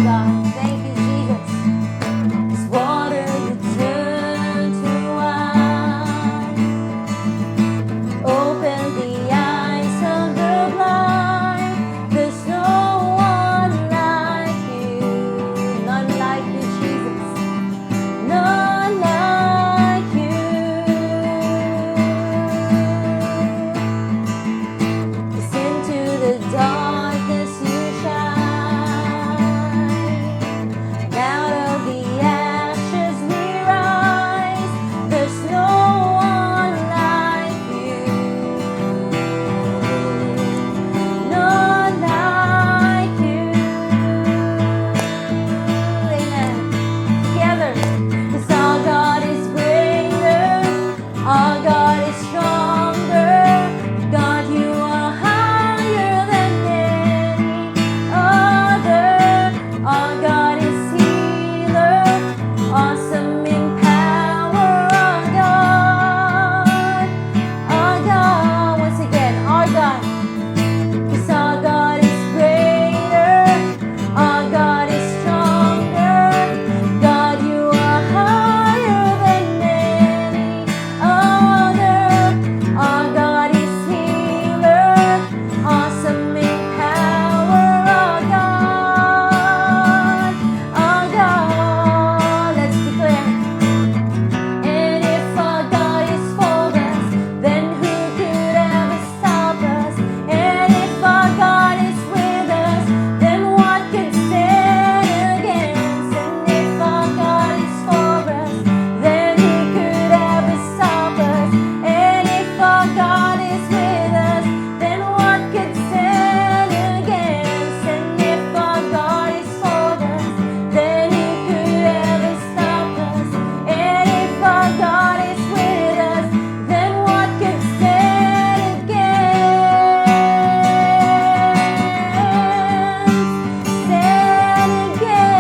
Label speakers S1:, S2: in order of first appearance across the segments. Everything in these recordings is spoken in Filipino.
S1: God. Thank you, Jesus. This water you turn to wine. Open the eyes of the blind. There's no one like you. None like you, Jesus. None like you. Yes, into the darkness you shine. Out of the ashes we rise. There's no one like you. None like you. Amen. Together. 'Cause our God is greater. Our God is stronger. God, you are higher than any other. Our God is healer, awesome in power. Our God, once again, our God. 'Cause our God is greater, our God is stronger. God, you are higher than any other. Our God is healer, awesome in power. Our God, let's declare. And if our God is for us, then who could ever stop us? And if our God is with us, then what could stand against? And if our God is for us, then who could ever stop us? And if our God is with us, then what could stand against? And if our God is for us, then who could ever stop us? And if our God is with us, then what could stand against? Stand against.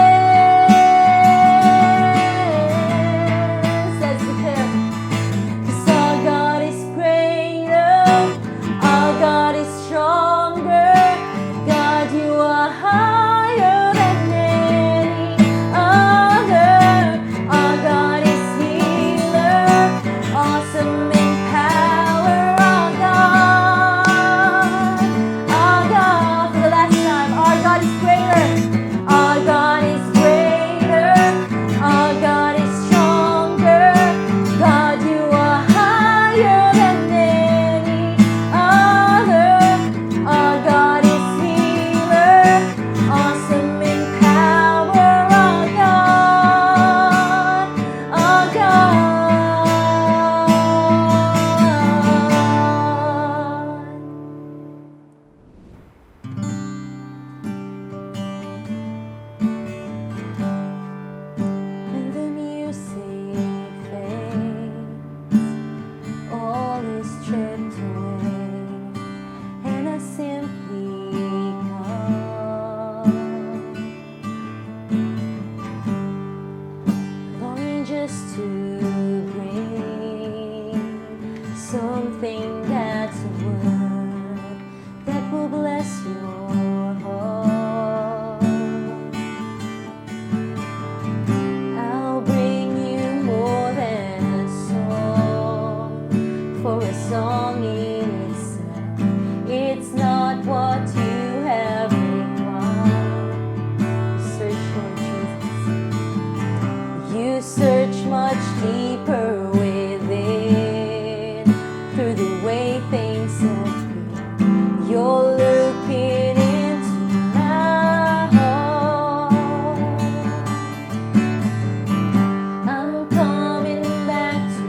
S1: Let's declare. 'Cause our God is greater, our God is stronger. God, you are higher than any other. Our God is healer, awesome in power. Our God, for the last time, our God is greater. Our God is greater. Our God is stronger. God, you are higher than any other. Our God is healer, awesome in power. Our God. And the music fades, all is stripped away, and I simply come, longing just to bring something that's a word that will bless your heart. I'll bring you more than a song, for a song in itself, it's not what you have required. Search for Jesus. You search much deeper within, through the way things have been. You're looking into my heart. I'm coming back to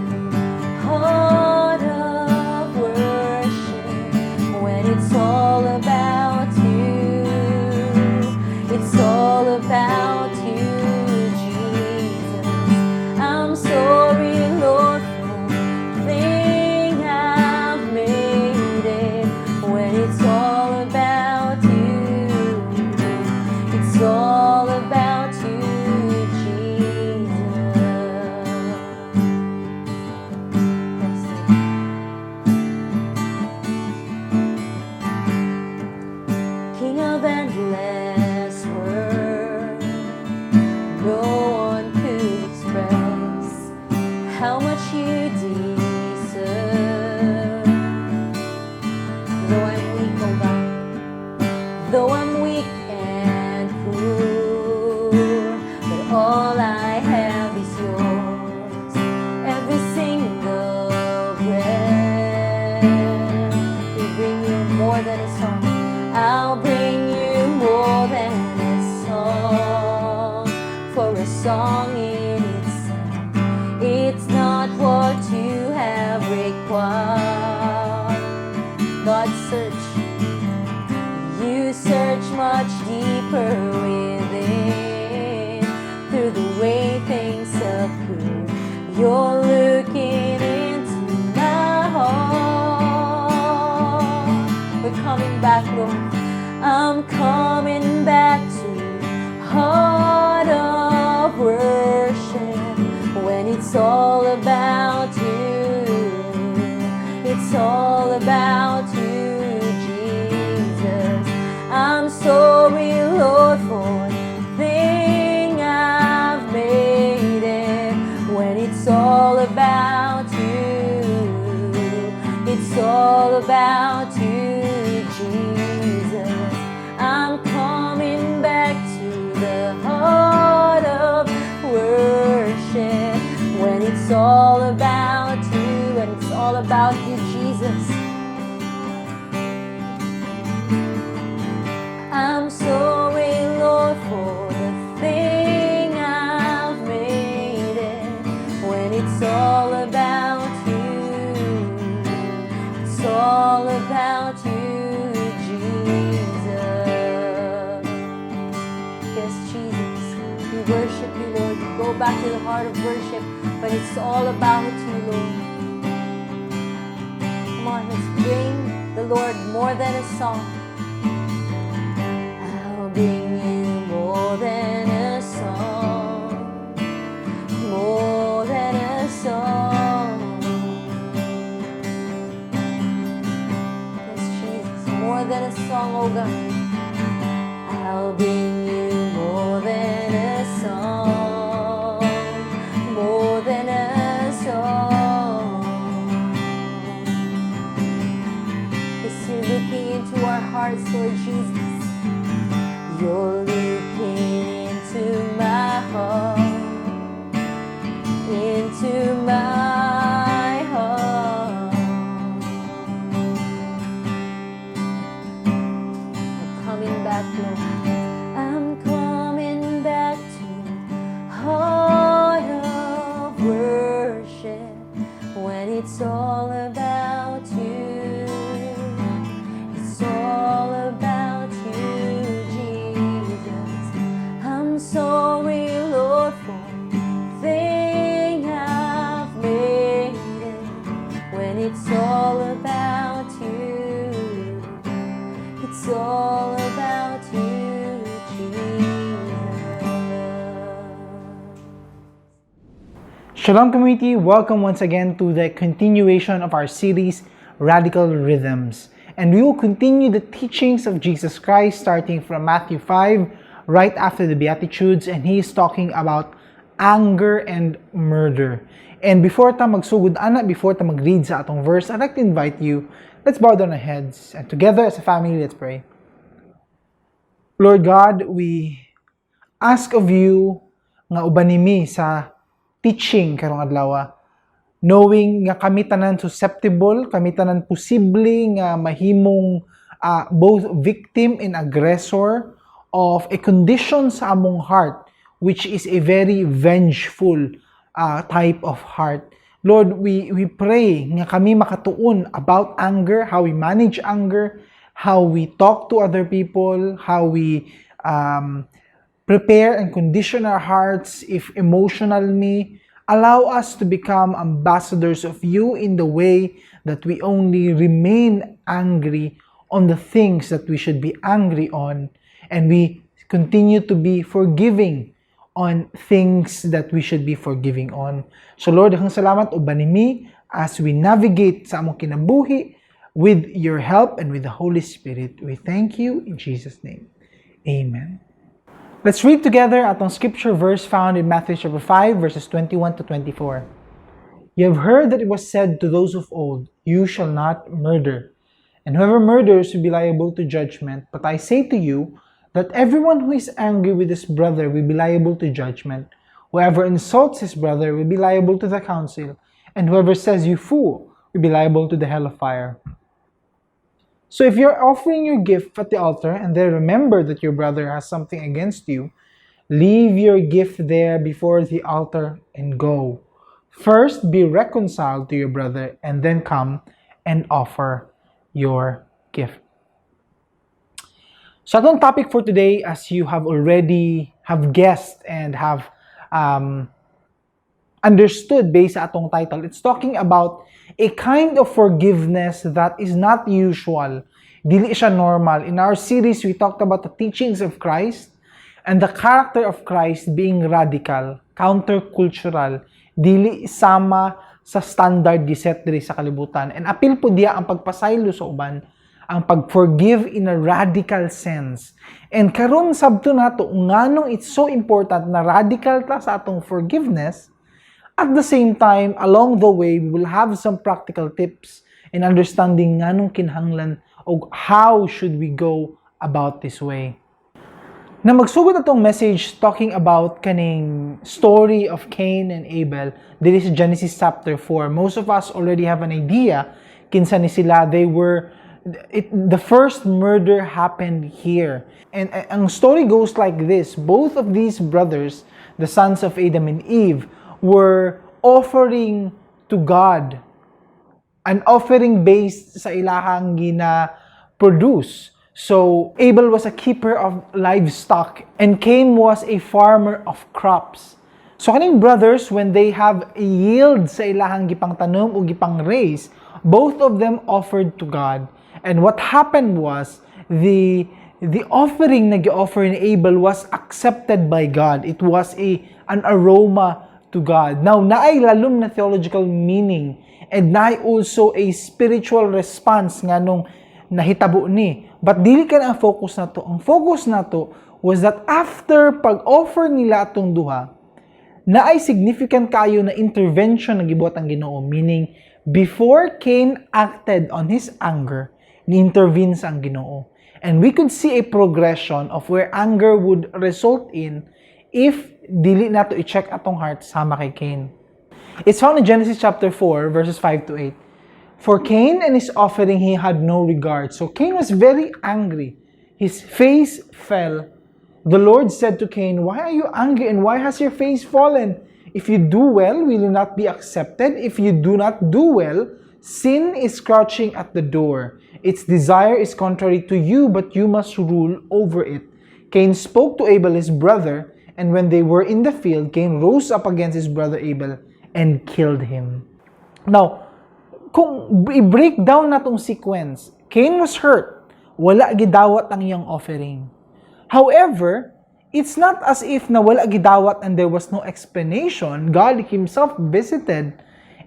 S1: heart of worship, when it's all about you. It's all about you, Jesus. I'm sorry, Lord, for the thing I've made it, when it's all about you. It's all about you, Jesus. That's it. King of endless words, much, much deeper within. Through the way things appear, you're looking into my heart. We're coming back, Lord. I'm coming back to heart of worship, when it's all about you. It's all about you, Jesus. I'm sorry, Lord, for the thing I've made it. When it's all about you, it's all about you, Jesus. I'm coming back to the heart of worship, when it's all about you, when it's all about you, Jesus. I'm sorry, Lord, for the thing I've made it. When it's all about you, it's all about you, Jesus. Yes, Jesus, we worship you, Lord. We go back to the heart of worship, but it's all about you, Lord. Come on, let's bring the Lord more than a song. I'll bring you more than a song, more than a song. Yes, Jesus, more than a song, oh God. I'll bring you more than a song, more than a song. Yes, you're looking into our hearts, Lord Jesus. You're looking into my heart, into my heart. I'm coming back, Lord. I'm coming back to heart of worship, when it's all about you. It's all about you, Jesus. I'm sorry, Lord, for the thing I've made it. When it's all about you, it's all about you, Jesus.
S2: Shalom community, welcome once again to the continuation of our series, Radical Rhythms. And we will continue the teachings of Jesus Christ starting from Matthew 5, right after the Beatitudes, and he is talking about anger and murder. And before ta magsugod ana, before ta mag-read sa atong verse, I'd like to invite you, let's bow down our heads, and together as a family, let's pray. Lord God, we ask of you nga ubanimi sa teaching karong adlaw, knowing nga kami tanan susceptible, kami tanan posible nga mahimong both victim and aggressor of a condition sa among heart, which is a very vengeful type of heart. Lord, we pray nga kami makatuon about anger, how we manage anger, how we talk to other people, how we prepare and condition our hearts if emotionally. Allow us to become ambassadors of you in the way that we only remain angry on the things that we should be angry on, and we continue to be forgiving on things that we should be forgiving on. So Lord, daghang salamat ubanimi as we navigate sa among kinabuhi with your help and with the Holy Spirit. We thank you in Jesus' name. Amen. Let's read together atong scripture verse found in Matthew chapter 5, verses 21 to 24. You have heard that it was said to those of old, you shall not murder, and whoever murders will be liable to judgment. But I say to you that everyone who is angry with his brother will be liable to judgment. Whoever insults his brother will be liable to the council, and whoever says you fool will be liable to the hell of fire. So if you're offering your gift at the altar and then remember that your brother has something against you, leave your gift there before the altar and go. First be reconciled to your brother and then come and offer your gift. So atong topic for today, as you have already have guessed and have understood based sa atong title, it's talking about a kind of forgiveness that is not usual. Dili siya normal. In our series, we talked about the teachings of Christ and the character of Christ being radical, countercultural, dili sama sa standard giset diri sa kalibutan. And apil po diya ang pagpasaylo sa uban, ang pag-forgive in a radical sense. And karon sabto nato nganong it's so important na radical ta sa atong forgiveness. At the same time, along the way, we will have some practical tips in understanding nganong kinahanglan o how should we go about this way. Na magsugod atong message talking about kaning story of Cain and Abel. This is Genesis chapter 4. Most of us already have an idea kinsa ni sila. The first murder happened here. And ang story goes like this. Both of these brothers, the sons of Adam and Eve, were offering to God an offering based sa ilahang gina-produce. So, Abel was a keeper of livestock and Cain was a farmer of crops. So, kaning brothers, when they have a yield sa ilahang gipang tanom o gipang raise, both of them offered to God. And what happened was, the offering na gi-offer ni Abel was accepted by God. It was an aroma to God. Now, naay lalom na theological meaning and naay also a spiritual response nga nung nahitabo ni. But dili ka na ang focus na to. Ang focus na to was that after pag-offer nila atong duha, naay significant kayo na intervention na gibuhat ang Ginoo. Meaning, before Cain acted on his anger, ni-intervene sa ang Ginoo. And we could see a progression of where anger would result in if dili nato i-check atong heart sama kay Cain. It's found in Genesis chapter 4, verses 5 to 8. For Cain and his offering he had no regard. So Cain was very angry. His face fell. The Lord said to Cain, "Why are you angry and why has your face fallen? If you do well, will you not be accepted? If you do not do well, sin is crouching at the door. Its desire is contrary to you, but you must rule over it." Cain spoke to Abel his brother, and when they were in the field, Cain rose up against his brother Abel and killed him. Now, kung i-break down na tong sequence, Cain was hurt. Wala gidawat ang iyang offering. However, it's not as if na wala gidawat and there was no explanation. God himself visited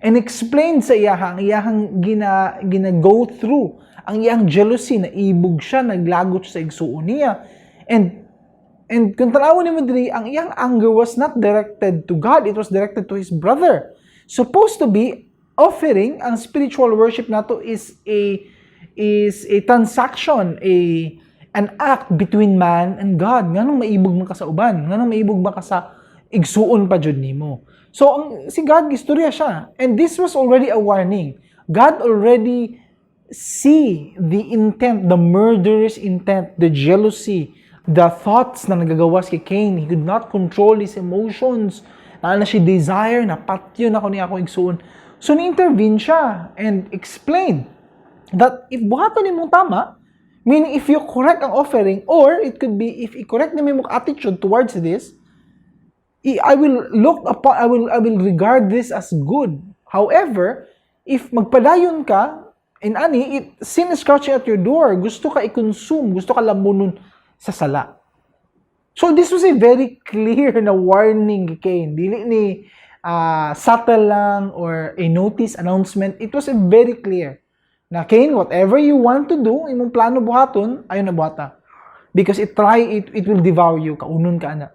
S2: and explained sa iyahang gina-go through ang iyang jealousy, na ibog siya, naglagot sa igsuon niya. And kung tanawon niyo diri, ang iyang anger was not directed to God, it was directed to his brother. Supposed to be offering, ang spiritual worship nato is a transaction, an act between man and God. Nganong maibog man ka sa uban? Nganong maibog ba ka sa igsuon pa jud nimo? So si God gistorya siya, and this was already a warning. God already see the intent, the murderous intent, the jealousy, the thoughts na nagagawas kay Cain. He could not control his emotions. Na siya desire, na patyo na ko niya ako igsuon. So, ni-intervene siya and explain that if buhaton ni mong tama, meaning if you correct ang offering, or it could be if i-correct ni mong attitude towards this, I will regard this as good. However, if magpadayon ka, and sin is crouching at your door, gusto ka i-consume, gusto ka lamunon sa sala. So, this was a very clear na warning kay Cain. Dili ni subtle lang or a notice announcement. It was a very clear na Cain, whatever you want to do, imong plano buhaton, ayun na buhata. Because it will devour you, kaunon ka na.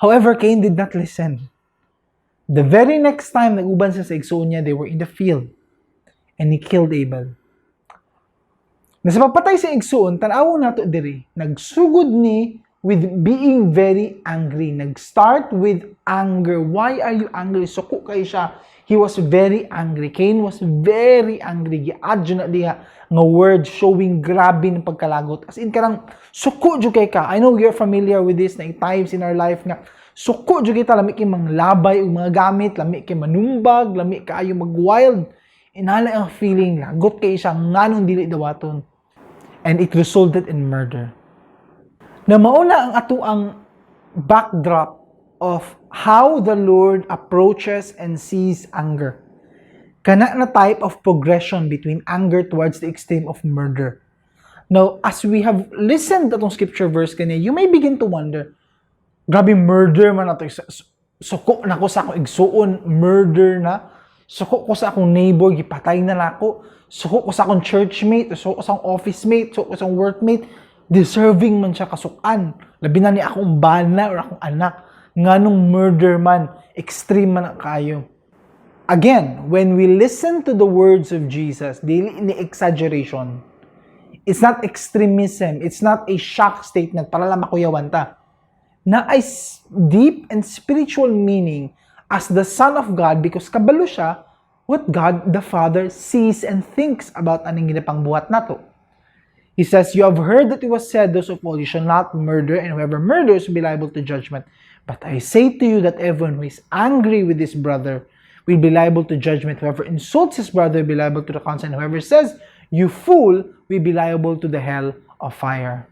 S2: However, Cain did not listen. The very next time nag-uban sa igsoon niya, they were in the field. And he killed Abel. Nasa papatay sa igsoon, tanaw nato diri, nagsugod ni with being very angry. Nag-start with anger. Why are you angry? Suko kay siya. He was very angry. Cain was very angry. Gi-adjo na diha nga word showing grabe ng pagkalagot. As in, karang suko jud kay ka. I know you're familiar with this na times in our life nga suko jud kita, lami kay manglabay og mga gamit, lami kay manumbag, lami kaayo mag-wild. Inala ang feeling, lagot kay siya nganong dili dawaton. and it resulted in murder. Na mauna ang ato ang backdrop of how the Lord approaches and sees anger. Kana na type of progression between anger towards the extreme of murder. Now, as we have listened to itong scripture verse kanina, you may begin to wonder, grabe murder man na ito. Suko na ko sa akong igsuon, murder na. Suko ko sa akong neighbor, gipatay na ako. Suko ko sa akong churchmate, suko ko sa akong office mate, suko ko sa akong workmate. Deserving man siya kasukan. Labi na ni akong bana or akong anak. Nganong murder man, extreme man ang kayo. Again, when we listen to the words of Jesus, dili ni exaggeration. It's not extremism. It's not a shock statement para lang makuyawan ta. Na ay deep and spiritual meaning as the Son of God because kabalo siya what God the Father sees and thinks about aning ginapangbuhat nato. He says, "You have heard that it was said, those of all, you shall not murder, and whoever murders will be liable to judgment. But I say to you that everyone who is angry with his brother will be liable to judgment. Whoever insults his brother will be liable to the council, and whoever says, 'You fool,' will be liable to the hell of fire."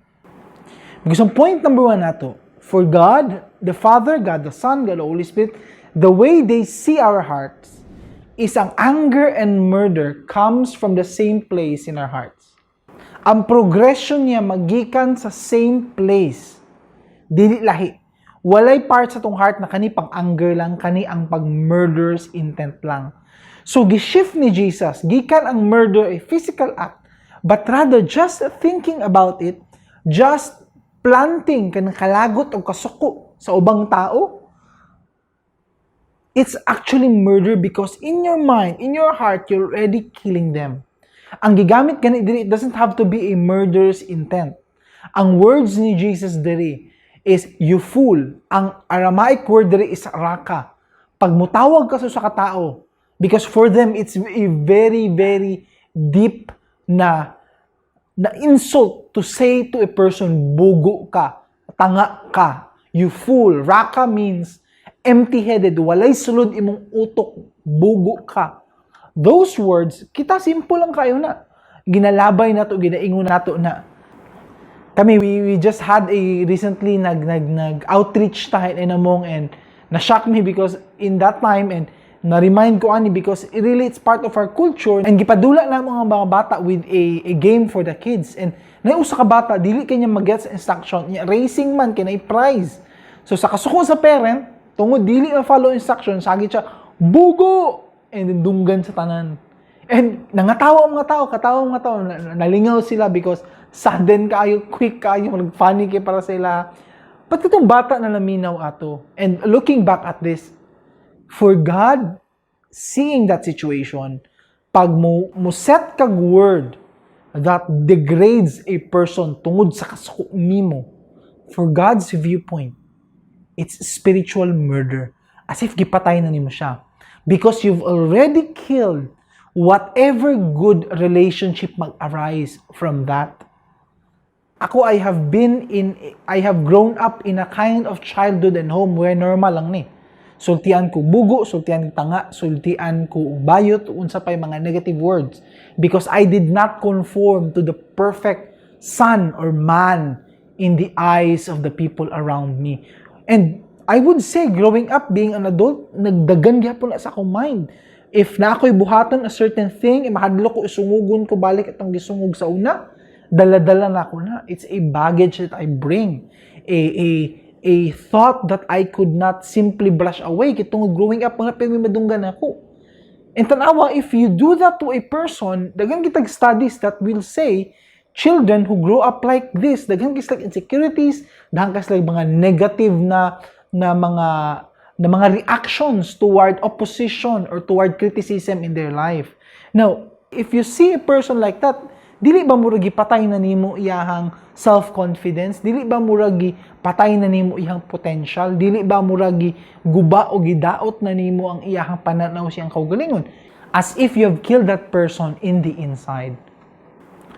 S2: Because ang point number 1 nato, for God, the Father, God the Son, God the Holy Spirit, the way they see our hearts is ang anger and murder comes from the same place in our hearts. Ang progression niya magikan sa same place. Dili lahi. Walay part sa tong heart na kani pang anger lang, kani ang pag-murderous intent lang. So, gishift ni Jesus, gikan ang murder a physical act, but rather just thinking about it, just planting kanang kalagot o kasuko sa ubang tao, it's actually murder because in your mind, in your heart, you're already killing them. Ang gigamit gani diri, it doesn't have to be a murderous intent. Ang words ni Jesus diri is you fool. Ang Aramaic word diri is raka. Pag mutawag ka sa katao, because for them it's a very, very deep na insult to say to a person, bugo ka, tanga ka, you fool. Raka means empty-headed, walay sulod imong utok, bugo ka. Those words, kita simple lang kayo na. Ginalabay na to, ginaingon na to na. Kami, we just had a recently nag-outreach tayo inamong and na-shock me because in that time and na-remind ko ani because really it's part of our culture and gipadula na mga bata with a game for the kids and naiusa ka bata dili kanya mag-get instruction racing man kay na prize so sa kasuko sa parent tungod dili ma-follow instruction sagit siya bugo and then dunggan sa tanan and nangatawa ang mga tao nalingaw sila because sudden kayo quick kayo mag-funny kay para sila but itong bata na laminaw ato and looking back at this for God, seeing that situation, pag mo set kag word that degrades a person tungod sa kasuko nimo, for God's viewpoint, it's spiritual murder. As if gipatay na nimo siya. Because you've already killed whatever good relationship mag-arise from that. Ako, I have grown up in a kind of childhood and home where normal lang ni. Sultian ko bugo, sultian ko tanga, sultian ko bayot, unsa pay mga negative words. Because I did not conform to the perfect son or man in the eyes of the people around me. And I would say, growing up, being an adult, nagdagan gyapon na sa akong mind. If na ako'y buhaton a certain thing, mahadlo ko, isungugon ko balik itong gisungog sa una, dala-dala na ako na. It's a baggage that I bring. A thought that I could not simply brush away. Kitong growing up, mga pinagmadunggan ako. And tanawa, if you do that to a person, dagang kitag studies that will say, children who grow up like this, dagang kitag insecurities, dagang kitag mga negative na mga reactions toward opposition or toward criticism in their life. Now, if you see a person like that, dili ba muragi patay na nimo iyahang self-confidence? Dili ba muragi patay na nimo iyang potential? Dili ba muragi guba o gidaot na nimo ang iyahang pananaw siyang kaugalingon? As if you have killed that person in the inside.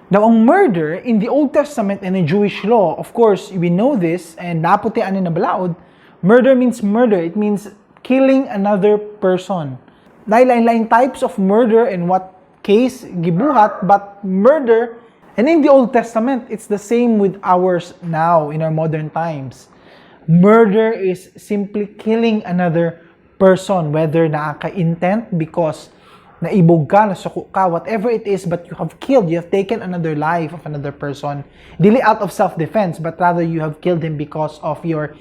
S2: Now, ang murder in the Old Testament and in Jewish law, of course, we know this, and naputi ani na balaod, murder means murder. It means killing another person. Lain-lain types of murder and what case gibuhat, but murder And in the Old Testament, it's the same with ours now in our modern times. Murder is simply killing another person, whether nakaka-intent because naibog ka, nasuko ka, whatever it is, but you have killed, you have taken another life of another person. Dili out of self-defense, but rather you have killed him because of your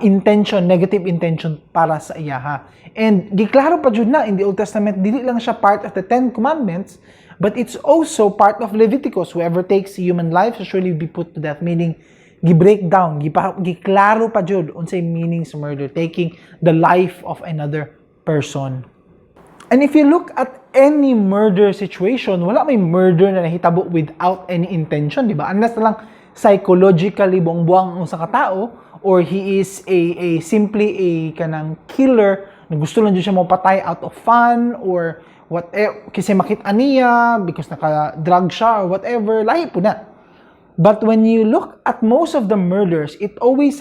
S2: intention, negative intention para sa iyaha. And giklaro pa jud na in the Old Testament, dili lang siya part of the Ten Commandments, but it's also part of Leviticus. Whoever takes human life shall surely be put to death, meaning gi-break down, giklaro pa jud unsay meaning sa murder, taking the life of another person. And if you look at any murder situation, wala may murder na nahitabo without any intention, di ba? Unless na lang psychologically buang-buang ang sa katao, or he is simply a kanang killer na gusto lang dyan siya mapatay out of fun, or whatever, kasi makita niya, because naka-drug siya, or whatever, lahi po na. But when you look at most of the murders, it always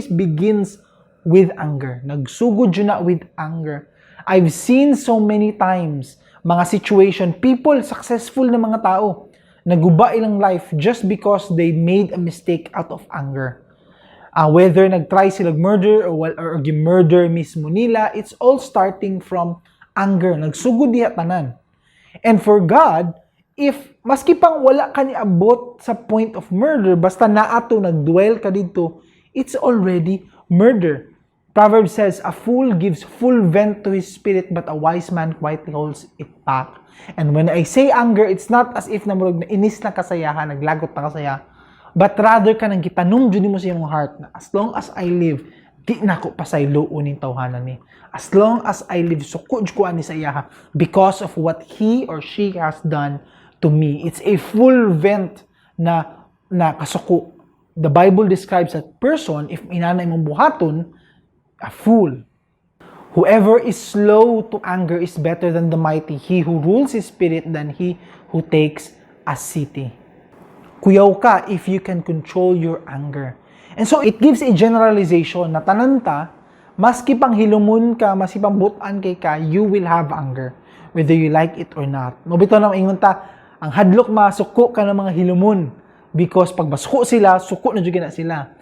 S2: begins with anger. Nagsugod yun na with anger. I've seen so many times, mga situation, people, successful na mga tao, naguba ilang life just because they made a mistake out of anger. Whether nag-try sila murder or gi-murder mismo nila, it's all starting from anger. Nagsugod diha tanan. And for God, if maski pang wala ka niabot sa point of murder, basta naato nagdwell ka dito, it's already murder. Proverbs says, a fool gives full vent to his spirit, but a wise man quietly holds it back. And when I say anger, it's not as if namurog na inis na kasayahan, naglagot na kasaya, but rather ka nang gitanong dyan mo sa iyong heart na as long as I live, di na ko pasaylo uning tawhanan ni. As long as I live, sukod ko ani sa iyaha because of what he or she has done to me. It's a full vent na kasuko. The Bible describes that person, if inanay mong buhaton, a fool. Whoever is slow to anger is better than the mighty. He who rules his spirit than he who takes a city. Kuyaw ka if you can control your anger. And so it gives a generalization na tananta, maski pang hilumon ka, maski pang butan kay ka, you will have anger, whether you like it or not. Mabito na maingon ta, ang hadlok masuko ka ng mga hilumon because pag masuko sila, suko na jud na sila.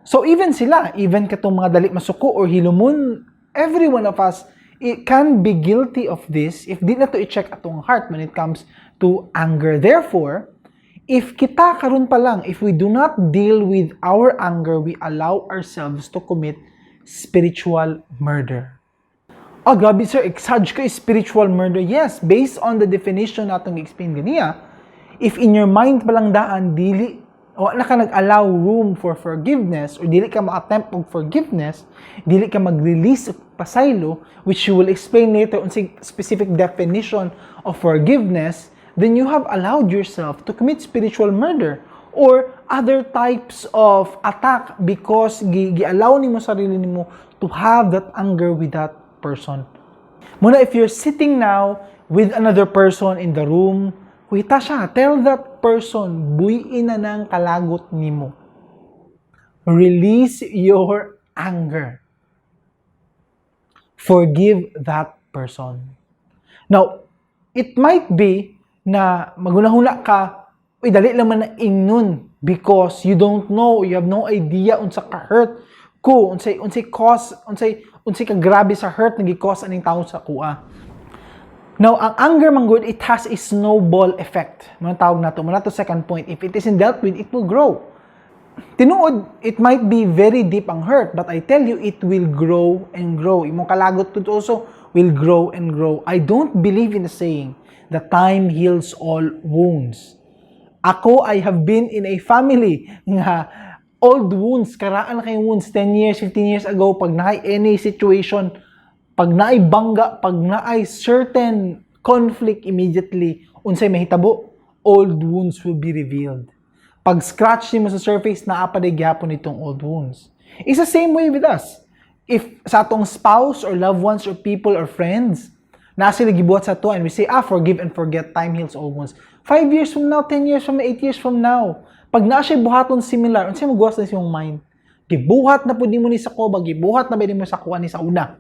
S2: So even katong mga dali masuko or hilumon, every one of us it can be guilty of this if di na to i-check atong heart when it comes to anger. Therefore, if kita karon pa lang, if we do not deal with our anger, we allow ourselves to commit spiritual murder. Oh, grabe sir, exage ka spiritual murder. Yes, based on the definition natong explain ganiya, if in your mind pa lang daan, dili, wala ka nag-allow room for forgiveness, or dili ka ma-attempt og forgiveness, dili ka mag-release of pasaylo, which you will explain later on specific definition of forgiveness, then you have allowed yourself to commit spiritual murder or other types of attack because gi-allow nimo sarili nimo to have that anger with that person. Muna, if you're sitting now with another person in the room, kuhita siya, tell that person, buyin na ng kalagot nimo. Release your anger. Forgive that person. Now, it might be na magunahuna ka, uy, dali lang man na ingnon because you don't know, you have no idea unsa ka hurt ko, unsay ka grabe sa hurt nga gi-cause aning tawo sa kuha. Now, ang anger manggod, it has a snowball effect. Mga tawag nato, muna to second point. If it isn't dealt with, it will grow. Tinuod, it might be very deep ang hurt, but I tell you, it will grow and grow. Imong kalagot to also will grow and grow. I don't believe in the saying that time heals all wounds. Ako, I have been in a family nga old wounds, karaan na kayong wounds 10 years, 15 years ago, pag naay any situation, pag naay bangga, pag naay certain conflict immediately, unsay mahitabo, old wounds will be revealed. Pag scratch mo sa surface, naapaday gyapon itong old wounds. It's the same way with us. If sa atong spouse or loved ones or people or friends, na sila gibuhat sa to and we say, forgive and forget, time heals all wounds. 5 years from now, 10 years from now, 8 years from now, pag na siya buhaton similar, unsay magwas na siyang mind? Gibuhat na pud nimo ni sa ko, gibuhat na ba nimo sa kuha ni sa una?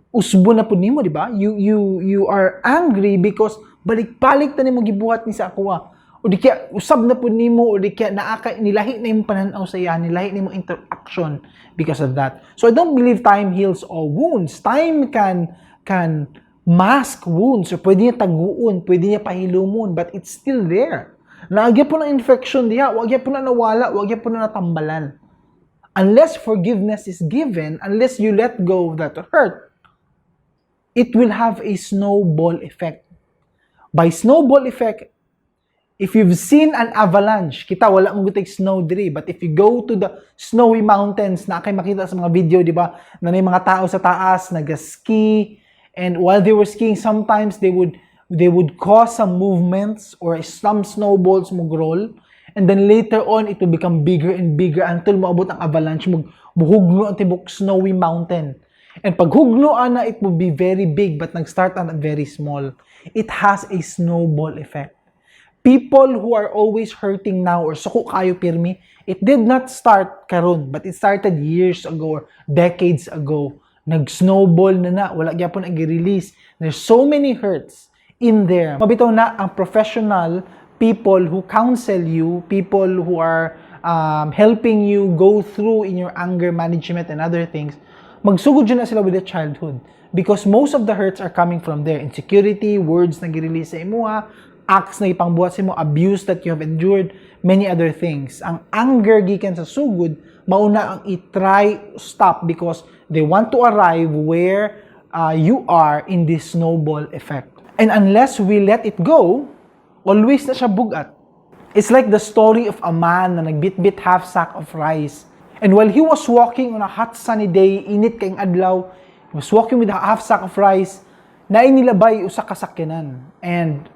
S2: Usbo na pud nimo, di ba? You are angry because balik-balik na nimo gibuhat ni sa kuha. o di kaya usab na po nimo, o di kaya nilahi na yung pananaw sa iya, nilahi na yung interaction because of that. So I don't believe time heals all wounds. Time can mask wounds, or pwede niya taguon, pwede niya pahilumon, but it's still there. Naagya po ng infection diya, wagya po na nawala, wagya po na natambalan. Unless forgiveness is given, unless you let go of that hurt, it will have a snowball effect. By snowball effect, if you've seen an avalanche, kita wala mong gutay snow diri, but if you go to the snowy mountains, na kay makita sa mga video, di ba, na may mga tao sa taas, nag-ski, and while they were skiing, sometimes they would cause some movements or some snowballs mag-roll, and then later on, it will become bigger and bigger until maabot ang avalanche, muhugno ang tibok snowy mountain. And pag hugno ana, it will be very big, but nag-start na very small. It has a snowball effect. People who are always hurting now, or suko kayo pirmi, it did not start karon, but it started years ago or decades ago. Nag-snowball na, wala gyapon ang i-release. There's so many hurts in there. Mabitaw na ang professional people who counsel you, people who are helping you go through in your anger management and other things, magsugod dyan na sila with the childhood. Because most of the hurts are coming from there. Insecurity, words na girelease sa imuha, acts na ipangbuhat sa imo, abuse that you have endured, many other things. Ang anger gikan sa sugod, mauna ang i-try stop because they want to arrive where you are in this snowball effect. And unless we let it go, always na siya bugat. It's like the story of a man na nagbit-bit half sack of rice. And while he was walking on a hot sunny day, init kayong adlaw, he was walking with a half sack of rice, na inilabay usa ka sakyanan. And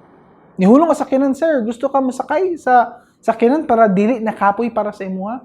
S2: nihulong ka sakyanan, sir, gusto ka masakay sa sakyanan para dili nakapoy para sa imuha?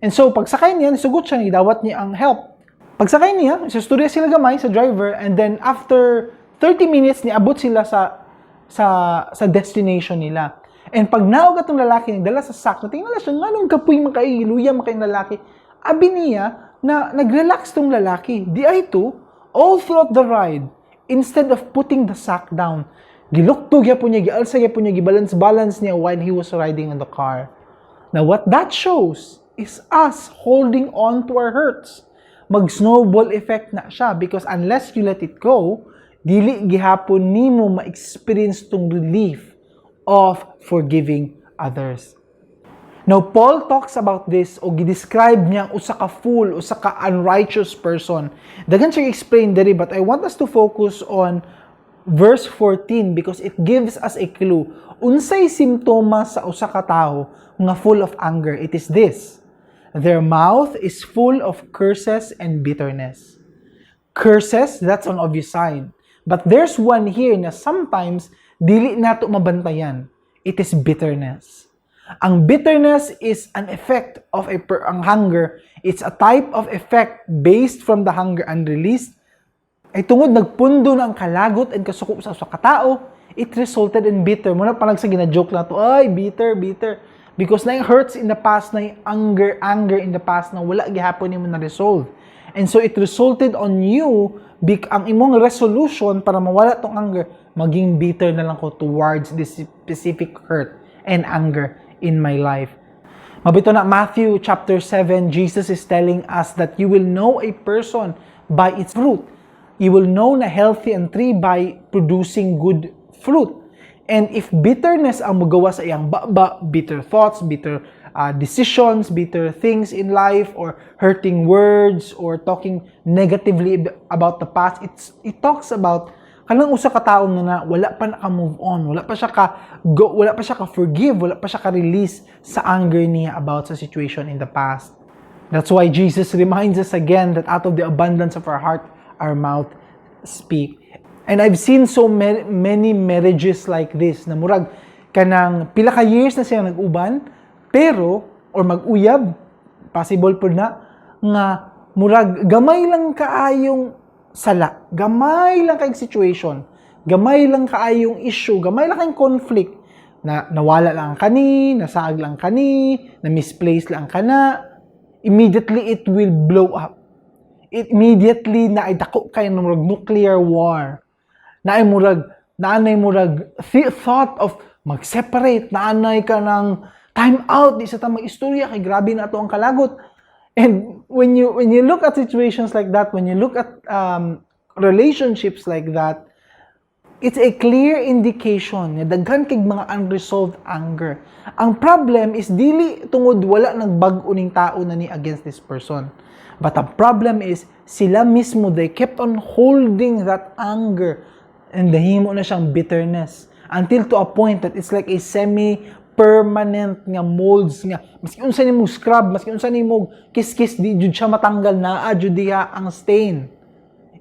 S2: And so, pagsakay niya, sugot siya, idawat niya ang help. Pagsakay niya, istorya sila gamay sa driver, and then after 30 minutes, niabot sila sa destination nila. And pag naog atong lalaki, nagdala sa sack, tingnan siya, nga nung kapoy makailuya makayong lalaki, abi niya na nag-relax tong lalaki. Di ay to, all throughout the ride, instead of putting the sack down, giluktog ya po niya, gialsa ya po niya, gibalance-balance niya while he was riding in the car. Now, what that shows is us holding on to our hurts. Mag-snowball effect na siya because unless you let it go, dili gihapon nimo ma-experience tong relief of forgiving others. Now, Paul talks about this o gi-describe niya usa ka fool, usa ka unrighteous person. Dagan siya explain diri, but I want us to focus on verse 14 because it gives us a clue. Unsay simptomas sa usa ka tawo nga full of anger? It is this: their mouth is full of curses and bitterness. Curses, that's an obvious sign. But there's one here na sometimes dili nato mabantayan. It is bitterness. Ang bitterness is an effect of ang hunger. It's a type of effect based from the hunger unreleased. Ay tungod nagpundo na ang kalagot and kasuko sa katao, it resulted in bitter. Muna pa sa gina-joke na to, ay, bitter. Because na yung hurts in the past, na yung anger in the past na wala gihapon nimo na resolve. And so it resulted on you, ang imong resolution para mawala tong anger, maging bitter na lang ko towards this specific hurt and anger in my life. Mabito na Matthew chapter 7, Jesus is telling us that you will know a person by its fruit. You will know na healthy and tree by producing good fruit. And if bitterness ang magawa sa iyang bitter thoughts, bitter decisions, bitter things in life, or hurting words, or talking negatively about the past, it talks about kanang usa ka tawo na wala pa naka-move on, wala pa siya ka-forgive, wala pa siya ka-release sa anger niya about sa situation in the past. That's why Jesus reminds us again that out of the abundance of our heart, our mouth speak. And I've seen so many marriages like this, na murag kanang pila ka years na siya nag-uban, pero, or mag-uyab, possible po na, nga murag gamay lang kaayong sala, gamay lang kayong situation, gamay lang kaayong issue, gamay lang kayong conflict, na nawala lang kani, nasaag lang kani, na misplace lang kana, immediately it will blow up. Immediately na idako kayo ng murag nuclear war. Naay murag thought of mag-separate, naanay ka ng time out, di sa tamang istorya, kay grabe na ito ang kalagot. And when you look at situations like that, when you look at relationships like that, it's a clear indication na daghan kay mga unresolved anger. Ang problem is dili tungod wala nagbag-o ning tao na ni against this person. But the problem is sila mismo, they kept on holding that anger and nahimo na siyang bitterness until to a point that it's like a semi-permanent nga molds nga. Maski unsa nimo scrub, maski unsa nimo kiss-kiss, di jud siya matanggal, naa jud diha ang stain.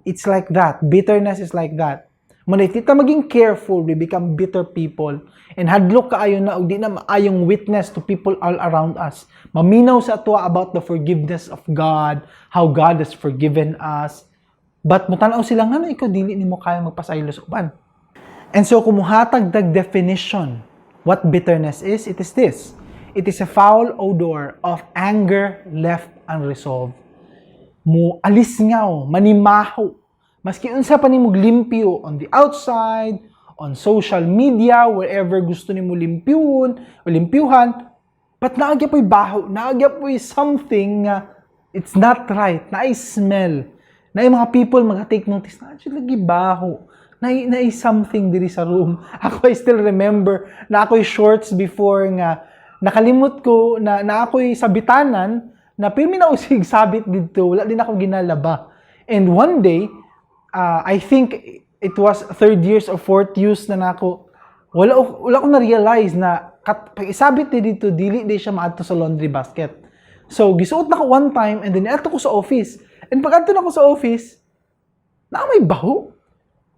S2: It's like that. Bitterness is like that. Muna kita maging careful, we become bitter people. And hadlok kaayo na, o di na maayong witness to people all around us. Maminaw sa ato about the forgiveness of God, how God has forgiven us. But mutanaw sila nga na ikaw, dili nimo kaya magpasaylo sa uban. And so, kumuhatag dag definition, what bitterness is, it is this. It is a foul odor of anger left unresolved. Mo alisngaw, manimaho. Maski unsa pa nimo limpyo on the outside, on social media, wherever gusto nimo limpyuhon o limpyuhan, but naagya po'y baho, naagya po'y something it's not right, naay smell. Naay mga people mag-take notice na lagi baho. Naay something diri sa room. Ako I still remember na ako'y shorts before nga nakalimot ko na ako'y sabitanan na pirmi na usig sabit dito, wala din ako ginalaba. And one day, I think it was 3rd years or 4th use na nako, wala ko na-realize na pag isabit dito, dili di siya maadto sa laundry basket. So, gisuot na ko one time and then ato ko sa office. And pag ato na ko sa office, may baho.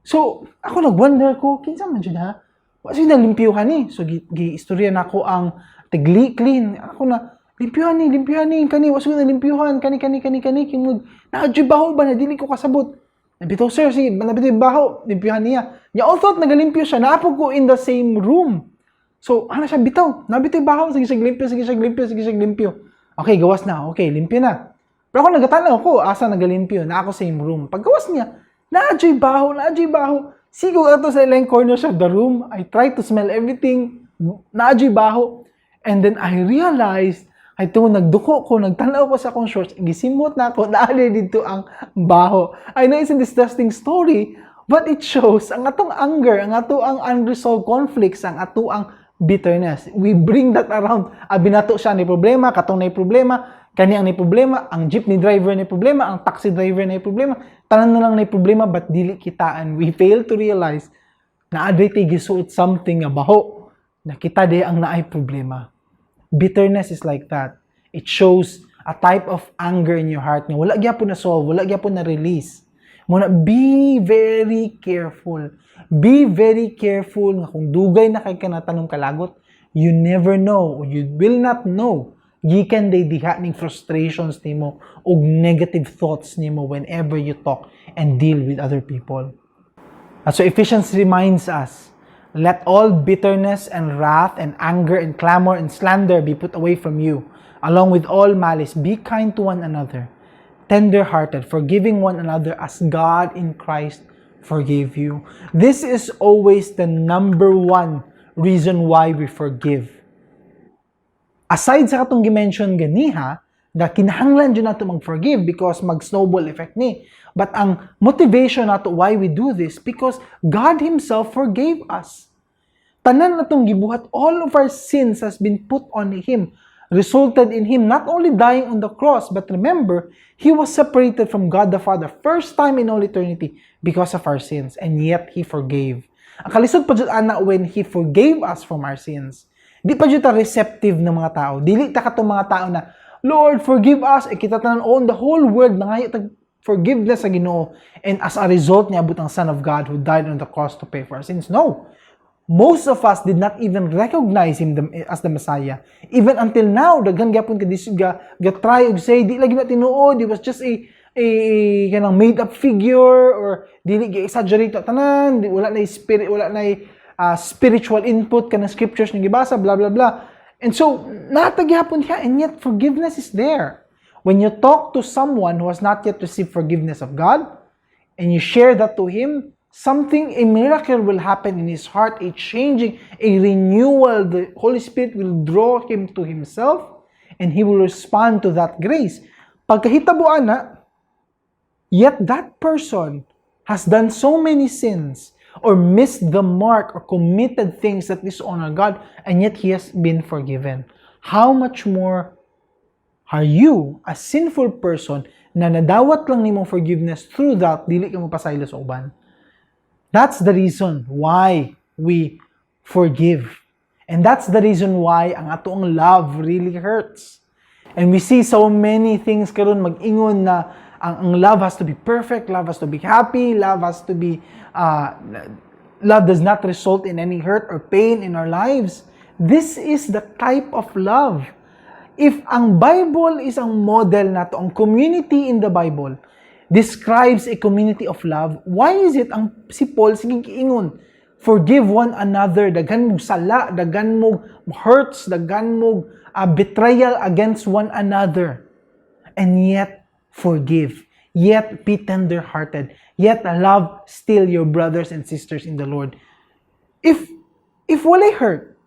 S2: So, ako nag-wonder ko, kinsa man dyan ha? Wala na limpyuhan ni. So, gi-istorya na ko ang clean. Ako na, limpyuhan ni, kani, wasu na limpyuhan, kani, kimod. Nakadyo baho ba na, dili ko kasabot. Nabito, sir, sige, nabito yung baho, limpyuhan niya. Niya all thought nagalimpyo siya, naapog ko in the same room. So, ano siya, bitaw, nabito yung baho, sige siya limpyo. Okay, gawas na, okay, limpyo na. Pero ako nagatanaw ko, asa nagalimpyo, na ako same room. Paggawas niya, naadyo'y baho. Sigo ato sa ilang corners of the room, I try to smell everything, naadyo'y baho. And then I realized, ay ito, nagduko ko, nagtanaw ko sa akong shorts, gisimot na ako, naali dito ang baho. I know it's a disgusting story, but it shows ang atong anger, ang atong unresolved conflicts, ang atong bitterness. We bring that around. Binato siya ni problema, katong na problema, kani ang ni problema, ang jeepney driver ni problema, ang taxi driver ni problema, tanan na lang ni problema, but dili kitaan. We fail to realize na adrite gisuot something nga baho, na kita di ang naay problema. Bitterness is like that. It shows a type of anger in your heart nga wala gyapon na solve, wala gyapon na release. Muna, be very careful. Be very careful nga kung dugay na kay kanatanong kalagot, you never know, or you will not know, gikan day diha ning frustrations nimo og negative thoughts nimo whenever you talk and deal with other people. So Ephesians reminds us, let all bitterness and wrath and anger and clamor and slander be put away from you, along with all malice. Be kind to one another, tender-hearted, forgiving one another as God in Christ forgave you. This is always the number one reason why we forgive. Aside sa katong gimension ganiha, na kinahanglan dyan nato mag-forgive because mag-snowball effect ni. But ang motivation nato why we do this, because God Himself forgave us. Tanan natong gibuhat, all of our sins has been put on Him, resulted in Him not only dying on the cross, but remember, He was separated from God the Father first time in all eternity because of our sins, and yet He forgave. Ang kalisod pa dyan, ana, when He forgave us from our sins, di pa dyan ta receptive ng mga tao. Dili ta katong mga tao na, Lord, forgive us. E kita tanan on the whole world na ngayon tag forgiveness sa Ginoo. And as a result niya, abot ang Son of God who died on the cross to pay for our sins. No. Most of us did not even recognize Him as the Messiah. Even until now, daghan gyapon ka try og say, di lagi na tinuod, it was just a kanang made up figure, or dili gi-exaggerate tanan, wala na spirit, wala na spiritual input kanang scriptures nga gibasa, blah blah blah. And so, natagyapon siya, and yet forgiveness is there. When you talk to someone who has not yet received forgiveness of God, and you share that to him, a miracle will happen in his heart, a changing, a renewal. The Holy Spirit will draw him to himself and he will respond to that grace. Pagkahitabuan na, yet that person has done so many sins or missed the mark or committed things that dishonor God, and yet he has been forgiven. How much more are you, a sinful person, na nadawat lang nimong forgiveness through that, dili ka mo pasaylo sa uban? That's the reason why we forgive. And that's the reason why ang atong love really hurts. And we see so many things karon mag-ingon na ang love has to be perfect, love has to be happy, love does not result in any hurt or pain in our lives. This is the type of love. If ang Bible is ang model nato, ang community in the Bible describes a community of love, why is it ang si Paul sige giingon, forgive one another, daghan mo sala, daghan mo hurts, daghan mo betrayal against one another, and yet forgive, yet be tender-hearted, yet love still your brothers and sisters in the Lord. If walay hurt,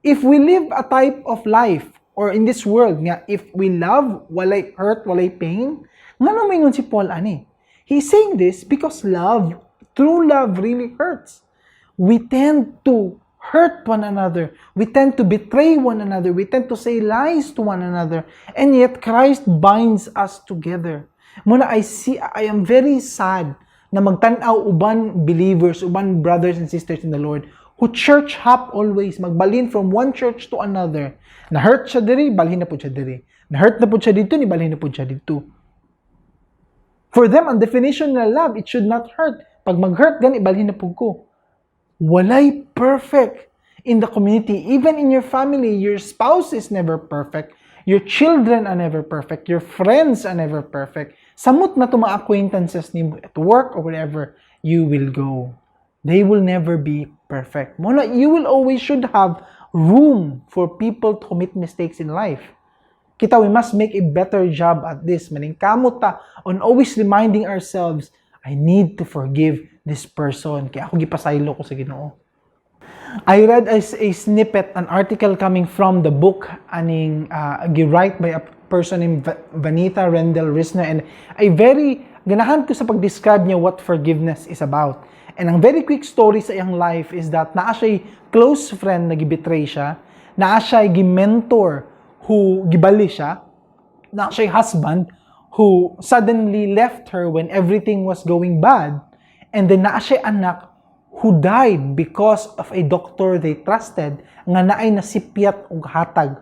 S2: if we live a type of life, or in this world nga, if we love, walay hurt, walay pain, nga naman yun si Paul ani. He's saying this because love, true love really hurts. We tend to hurt one another. We tend to betray one another. We tend to say lies to one another. And yet, Christ binds us together. Muna, I am very sad na magtanaw uban believers, uban brothers and sisters in the Lord, who church hop always, magbalhin from one church to another. Na-hurt siya diri, balhin na po siya diri. Na-hurt na po siya dito, ni balhin na po siya dito. For them, ang definition na love, it should not hurt. Pag mag-hurt, gani, balhin na po ko. Walay perfect in the community. Even in your family, your spouse is never perfect. Your children are never perfect. Your friends are never perfect. Samot na ito mga acquaintances ni at work or wherever you will go. They will never be perfect. Muna, you will always should have room for people to commit mistakes in life. Kita, we must make a better job at this. Maningkamot ta on always reminding ourselves, I need to forgive this person. Kaya ako gipasaylo ko sa Ginoo. I read a snippet, an article coming from the book aning gi-write by a person named Vanita Rendell Risner, and I very ganahan ko sa pag-describe niya what forgiveness is about. And ang very quick story sa iyang life is that naa siya'y close friend na gibetray siya, naa siya'y gi-mentor who gibali siya, naa siya'y husband who suddenly left her when everything was going bad, and then naa siya'y anak who died because of a doctor they trusted nga naay nasipyat og hatag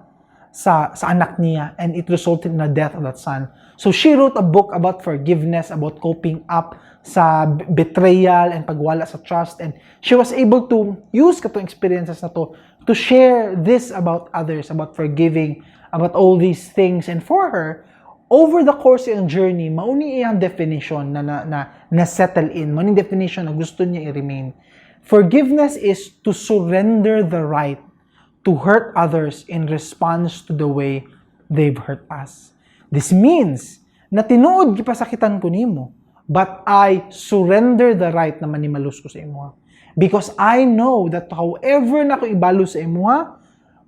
S2: sa anak niya, and it resulted in the death of that son. So she wrote a book about forgiveness, about coping up sa betrayal and pagwala sa trust, and she was able to use katong experiences na to share this about others, about forgiving, about all these things. And for her, over the course ng journey, mauni iyang definition na settle in, mauni definition na gusto niya i-remain. Forgiveness is to surrender the right to hurt others in response to the way they've hurt us. This means na tinuod gipasakitan ko nimo, but I surrender the right na manimalus ko sa imo. Because I know that however na ko ibalo sa imo,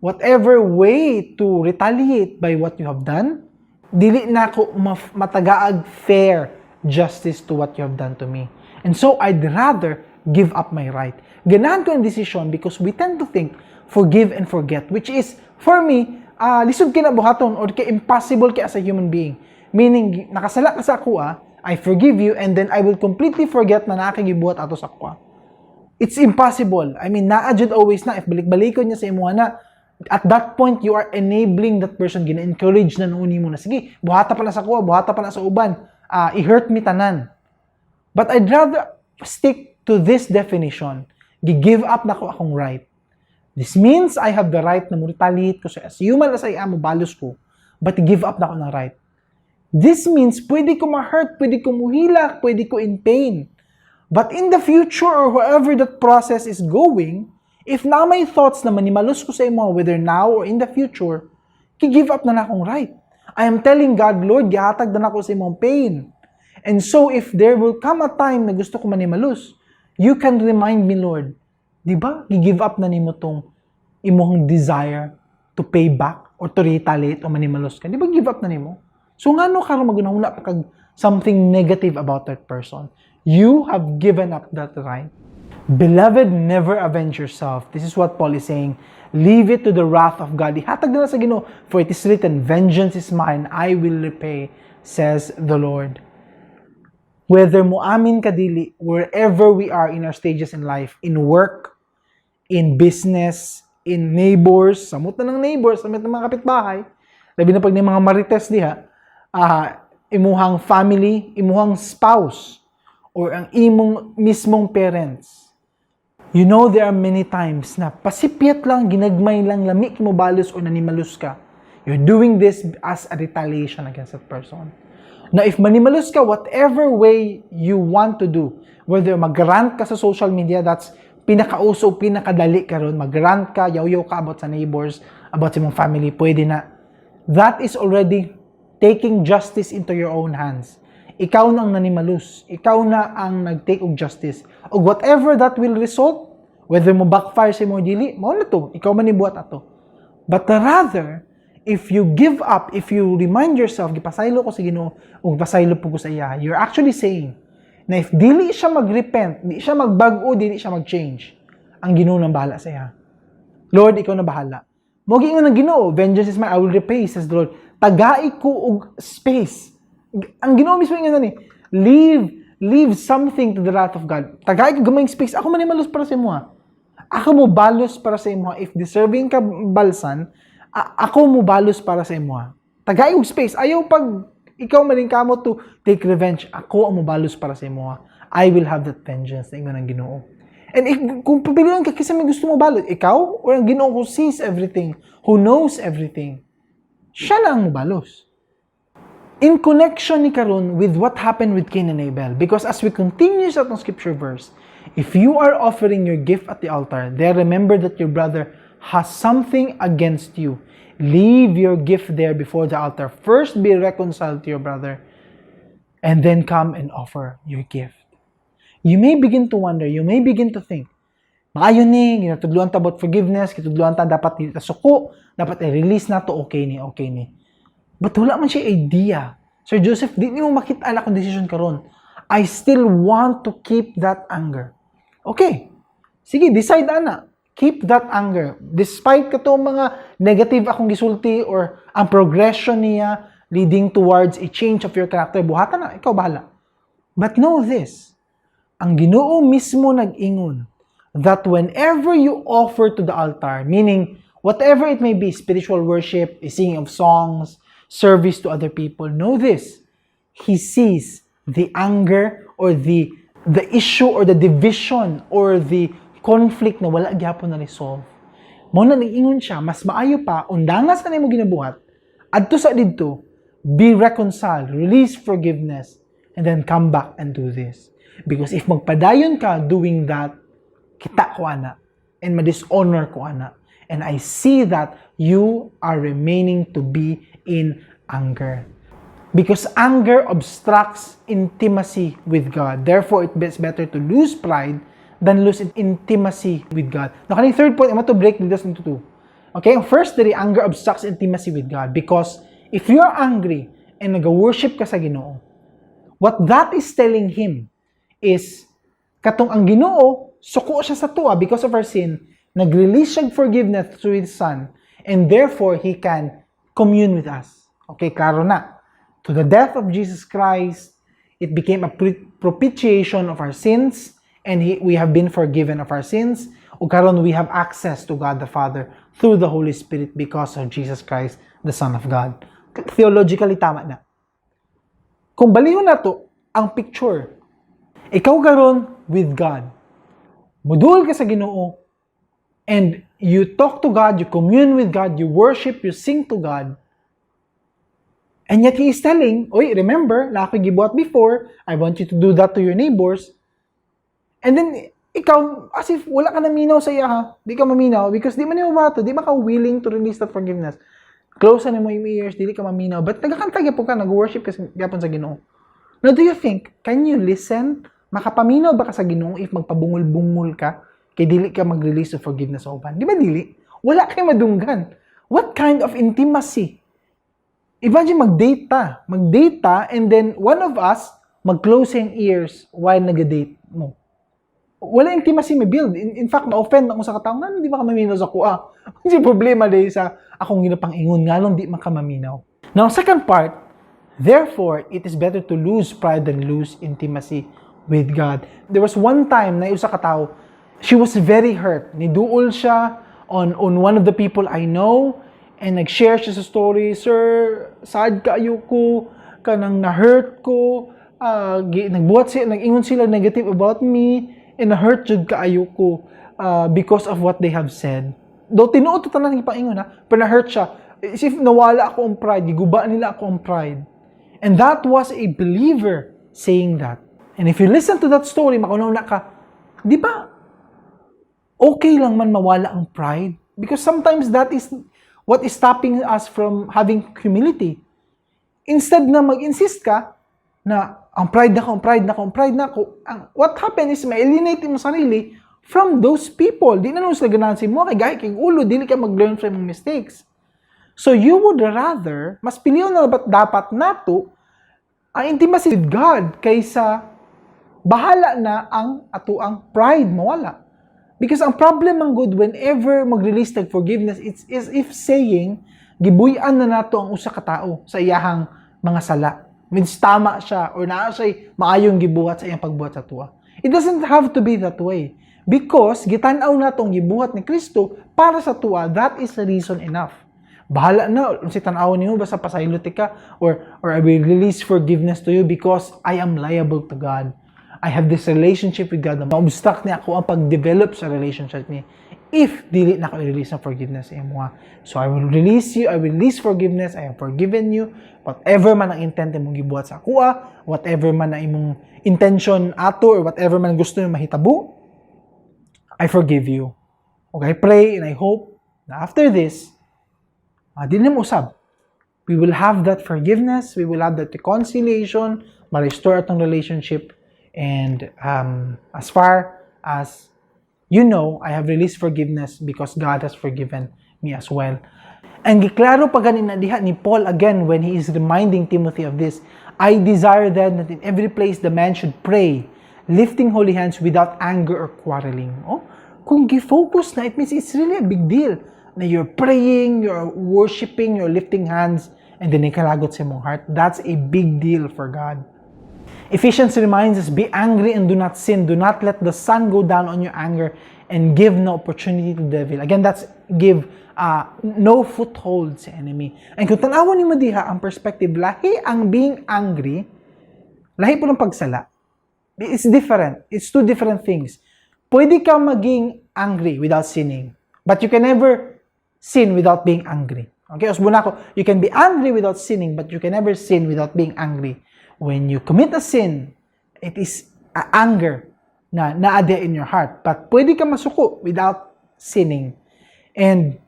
S2: whatever way to retaliate by what you have done, dili na ko matagaag fair justice to what you have done to me. And so I'd rather give up my right. Ganahan ko ang decision because we tend to think forgive and forget, which is, for me, lisod kinabuhaton or impossible kaya as a human being. Meaning, nakasala ka sa ako, I forgive you, and then I will completely forget na nakagibuhat ato sa ako. It's impossible. I mean, naadjud always na, if balik-balikon niya sa imo na, at that point, you are enabling that person, gina-encourage na noon mo na, sige, buhata pa na sa ako, buhata pa na sa uban, i-hurt me tanan. But I'd rather stick to this definition, gi-give up na ko akong right. This means I have the right na retaliate ko sa as human as I am, balos ko, but give up na ko ng right. This means pwede ko ma-hurt, pwede ko muhilak, pwede ko in pain. But in the future or wherever that process is going, if na may thoughts na manimalus ko sa imo, whether now or in the future, gi-give up na akong right. I am telling God, Lord, gihatag na ako sa imong pain. And so, if there will come a time na gusto ko manimalus, you can remind me, Lord, di ba, gi-give up na nimo tong imong desire to pay back or to retaliate o manimalus ka. Di ba, give up na nimo? So, nga no karon magunahuna pa kag something negative about that person. You have given up that right. Beloved, never avenge yourself. This is what Paul is saying. Leave it to the wrath of God. Ihatag na sa Ginoo, for it is written, vengeance is mine, I will repay, says the Lord. Whether muamin ka dili, wherever we are in our stages in life, in work, in business, in neighbors, samot na ng neighbors, samot ng mga kapitbahay, labi na pag may mga marites diha, imuhang family, imuhang spouse, or ang imong mismong parents. You know, there are many times na pasipyat lang, ginagmay lang, lamik mo balos o nanimalus ka. You're doing this as a retaliation against that person. Now, if manimalus ka, whatever way you want to do, whether mag-rant ka sa social media, that's pinakauso, pinakadali ka ron, mag-rant ka, yaw-yaw ka about sa neighbors, about sa mong family, pwede na. That is already taking justice into your own hands. Ikaw na ang nanimalus. Ikaw na ang nag-take of justice. O whatever that will result, whether mo backfire sa mo dili, mao na to. Ikaw man ibuhat ato. But rather, if you give up, if you remind yourself, gipasaylo ko sa Ginoo, o pasaylo po ko sa iya, you're actually saying, na if dili siya mag-repent, di siya mag-bago, dili siya mag-change, ang Ginoo nang bahala sa iya. Lord, ikaw na bahala. Mogi ingon ng Ginoo, vengeance is mine, I will repay, says the Lord. Tagai ko og space. Ang Ginoo mismo nga ni, leave something to the wrath of God. Tagay ko gamayng space. Ako manimalus para sa imo. Ako mo balos para sa imo. If deserving ka balsan, ako mo balos para sa imo. Tagay og space. Ayaw pag ikaw maling kamo to take revenge. Ako ang mo balos para sa imo. I will have that vengeance na ingon ang Ginoo. And kung papilihan ka kasi may gusto mo balot, ikaw or ang Ginoo who sees everything, who knows everything, siya lang mo balos. In connection ni karon with what happened with Cain and Abel, because as we continue sa atong scripture verse, if you are offering your gift at the altar, there remember that your brother has something against you. Leave your gift there before the altar. First be reconciled to your brother, and then come and offer your gift. You may begin to wonder, you may begin to think, maayon ni, ginatudluan ta about forgiveness, kitudluan ta dapat suko, dapat i-release na to, okay ni. But wala man siya idea. Sir Joseph, di mo makita akong decision karon. I still want to keep that anger. Okay. Sige, decide ana. Keep that anger. Despite kato mga negative akong gisulti or ang progression niya leading towards a change of your character, buhatan na, ikaw bahala. But know this, ang Ginoo mismo nag-ingon that whenever you offer to the altar, meaning whatever it may be, spiritual worship, singing of songs, service to other people, know this, He sees the anger or the issue or the division or the conflict na wala gyapon na resolve. Mo na nag-ingon siya, mas maayo pa, undangas na mo ginabuhat, adto sa didto, be reconciled, release forgiveness, and then come back and do this. Because if magpadayon ka doing that, kita ko ana, and ma-dishonor ko ana. And I see that you are remaining to be in anger. Because anger obstructs intimacy with God. Therefore, it's better to lose pride than lose intimacy with God. Now, kaning third point, I'm going to break this into two. Okay? First, the anger obstructs intimacy with God. Because if you're angry and nag-worship ka sa Ginoo, what that is telling Him is, katong ang Ginoo, suko siya sa tuwa because of our sin, nag-release siya forgiveness through His Son, and therefore, He can commune with us. Okay, klaro na. To the death of Jesus Christ, it became a propitiation of our sins, and we have been forgiven of our sins. O karon we have access to God the Father through the Holy Spirit because of Jesus Christ, the Son of God. Theologically, tama na. Kung balihon na to, ang picture, ikaw karon with God. Mudul ka sa Ginoo, and you talk to God, you commune with God, you worship, you sing to God. And yet He is telling, oy, remember, laki gibuhat before, I want you to do that to your neighbors. And then, ikaw, as if wala ka naminaw sa iya, ha? Di ka maminaw, because di man yung bato, di ba ka willing to release that forgiveness. Close na mo yung ears, di ka maminaw, but nagkakantagya po ka, nag-worship ka gapon sa Ginoo. Now, do you think, can you listen? Makapaminaw ba ka sa Ginoo if magpabungol-bungol ka, kay dili ka mag-release of forgiveness sa uban? Di ba dili? Wala kay madunggan. What kind of intimacy? Imagine mag-date ta, and then one of us mag-closing ears while nag-date mo. Wala intimacy may build. In fact, ma-offend ako sa katao, nga, hindi ba ka maminaw sa kuha? Hindi problema dahil sa akong ginapang-ingon, nga lang di makaminaw. Now, second part, therefore, it is better to lose pride than lose intimacy with God. There was one time na yung sa katao, she was very hurt. Niduol siya on one of the people I know, and nag-share siya sa story, Sir, sad kaayo ko, kanang na-hurt ko, nag-ingon sila negative about me, and na-hurt jud kaayo ko because of what they have said. Though tinuod to tanan ng paingon pero na-hurt siya. As if nawala ako ang pride, giguba nila ako ang pride. And that was a believer saying that. And if you listen to that story, makunaw na ka, di ba, okay lang man mawala ang pride? Because sometimes that is what is stopping us from having humility. Instead na mag-insist ka na ang pride na ko, what happened is ma-alienate mo sarili from those people. Di na nung sila ganahan si mo, kay ulo, dili ka mag-learn from mistakes. So you would rather, mas piliw na dapat nato ang intimacy with God kaysa bahala na ang atuang pride mawala. Because ang problem ang good, whenever mag-release tag forgiveness, it's as if saying, gibuyan na nato ang usa ka tao sa iyahang mga sala. Means tama siya or naa siya maayong gibuhat sa iyang pagbuhat sa tuwa. It doesn't have to be that way. Because gitan-aw natong gibuhat ni Kristo para sa tuwa, that is the reason enough. Bahala na si tan-aw niyo basta pasaylo ka or I will release forgiveness to you because I am liable to God. I have this relationship with God na ma-obstruct niya ako ang pag-develop sa relationship niya if dili na ko i-release ng forgiveness sa imo. So I will release you, I will release forgiveness, I have forgiven you. Whatever man ang intent mong gibuhat sa kuha, whatever man ang imong intention ato or whatever man gusto nyo mahitabo, I forgive you. Okay, I pray and I hope na after this, di na mo usab. We will have that forgiveness, we will have that reconciliation, ma-restore atong relationship, and as far as you know, I have released forgiveness because God has forgiven me as well. And giklaro pa ganin na diha ni Paul again when he is reminding Timothy of this. I desire then that in every place the man should pray, lifting holy hands without anger or quarreling. Oh, kung gi-focus na, it means it's really a big deal na you're praying, you're worshiping, you're lifting hands, and then ikalagot sa mong heart. That's a big deal for God. Ephesians reminds us, be angry and do not sin. Do not let the sun go down on your anger and give no opportunity to the devil. Again, that's give no foothold sa enemy. And kung tanawon ni Madiha ang perspective, lahi ang being angry, lahi po ng pagsala. It's different. It's two different things. Pwede ka maging angry without sinning, but you can never sin without being angry. Okay, usbuna ko, you can be angry without sinning, but you can never sin without being angry. When you commit a sin, it is anger na naadya in your heart. But pwede ka masuko without sinning. And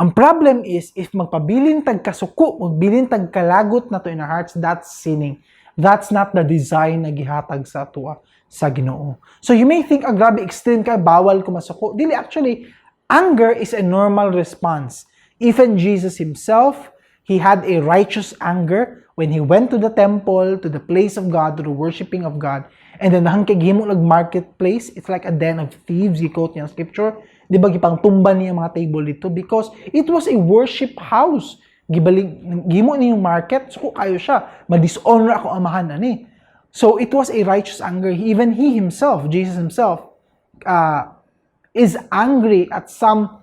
S2: ang problem is, if magpabilin tag kasuko, magbilin tag kalagot na to in our hearts, that's sinning. That's not the design na gihatag sa tuwa sa Ginoo. So you may think, grabe, extreme ka, bawal ko masuko. Dili, actually, anger is a normal response. Even Jesus himself, he had a righteous anger when he went to the temple, to the place of God, to the worshiping of God. And then nahangkig himo marketplace, it's like a den of thieves, i-quote niya ang scripture. Di ba gipang tumba niya mga table dito? Because it was a worship house. Gimo niya yung market, so kayo siya. Ma-dishonor ako amahan ani. So it was a righteous anger. Even he himself, Jesus himself, is angry at some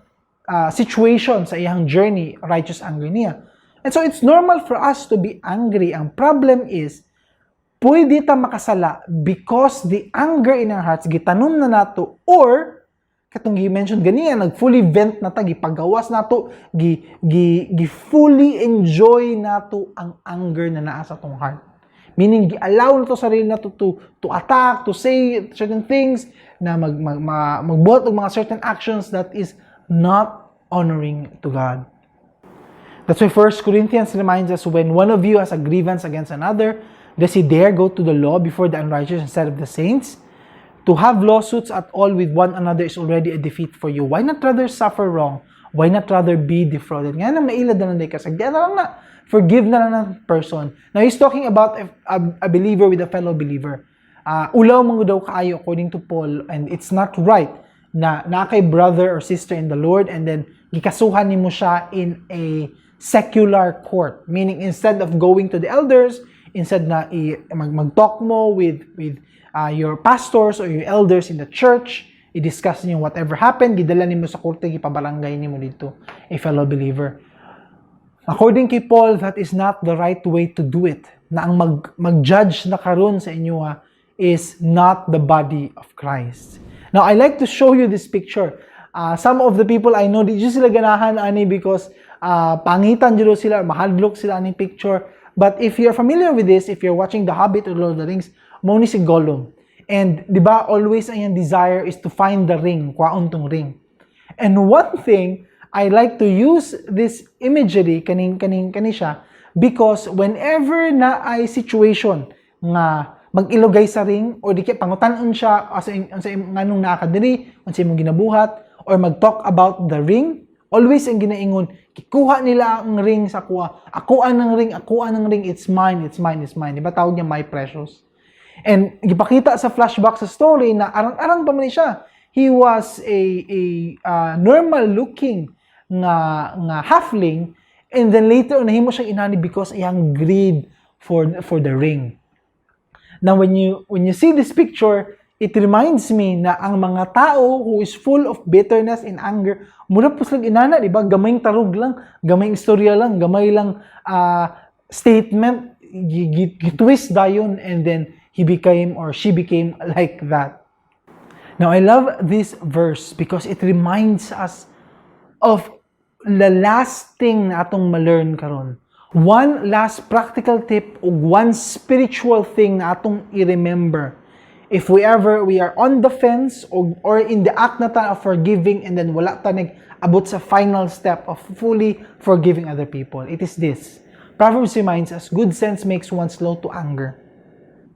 S2: situation sa iyang journey, righteous anger niya. And so it's normal for us to be angry. Ang problem is, pwede ta makasala because the anger in our hearts, gitanom na nato, or, katong gi-mention ganiya, nag-fully vent na ta, gipagawas nato, fully enjoy nato ang anger na naa sa tong heart. Meaning, gi-allow na to sarili nato to attack, to say certain things, na magbuhat og mga certain actions that is not honoring to God. That's why 1 Corinthians reminds us, when one of you has a grievance against another, Does he dare go to the law before the unrighteous instead of the saints? To have lawsuits at all with one another is already a defeat for you. Why not rather suffer wrong? Why not rather be defrauded? Nga na mailad na lang kasag. Diyan na lang na. Forgive na lang ng person. Now, he's talking about a believer with a fellow believer. Ulaw mo daw kaayo according to Paul, and it's not right na kay brother or sister in the Lord and then gikasuhan nimo siya in a secular court. Meaning, instead of going to the elders, instead na mag-talk mo with your pastors or your elders in the church, i-discuss niyo whatever happened, gidala nimo sa korte, gipabarangay nimo dito, a fellow believer. According kay Paul, that is not the right way to do it. Na ang mag-judge na karon sa inyo is not the body of Christ. Now, I like to show you this picture. Some of the people I know, di sila ganahan ani because pangitan dito sila, mahadlok sila ani picture. But if you're familiar with this, if you're watching The Hobbit or Lord of the Rings, mao ni si Gollum. And di ba always ang iyang desire is to find the ring, kwaon tong ring. And one thing, I like to use this imagery kani siya because whenever na ay situation nga mag-ilogay sa ring or di kay pangutan-on siya sa nganong nakadiri unsa imong ginabuhat or mag-talk about the ring, always ang ginaingon kikuha nila ang ring sa kuha, akuan ng ring, it's mine. Diba tawag niya my precious? And gipakita sa flashback sa story na arang-arang pa man siya. He was a normal looking nga halfling, and then later on nahimo siyang inani because iyang greed for the ring. Now when you see this picture, it reminds me na ang mga tao who is full of bitterness and anger, mura po silang inana, di ba? Gamayng tarog lang, gamayng istorya lang, gamay lang statement, gitwist dayon, and then he became or she became like that. Now I love this verse because it reminds us of the last thing na atong ma-learn karon. One last practical tip o one spiritual thing na atong i-remember. If we are on the fence or in the act na ta of forgiving and then wala ta nag-abot sa final step of fully forgiving other people, it is this. Proverbs reminds us, good sense makes one slow to anger.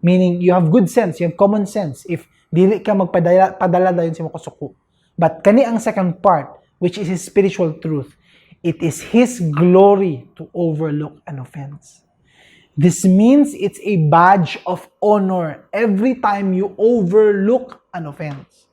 S2: Meaning, you have good sense, you have common sense. If dili ka magpadala dayon sa mga kasuko. But kani ang second part, which is his spiritual truth. It is his glory to overlook an offense. This means it's a badge of honor every time you overlook an offense.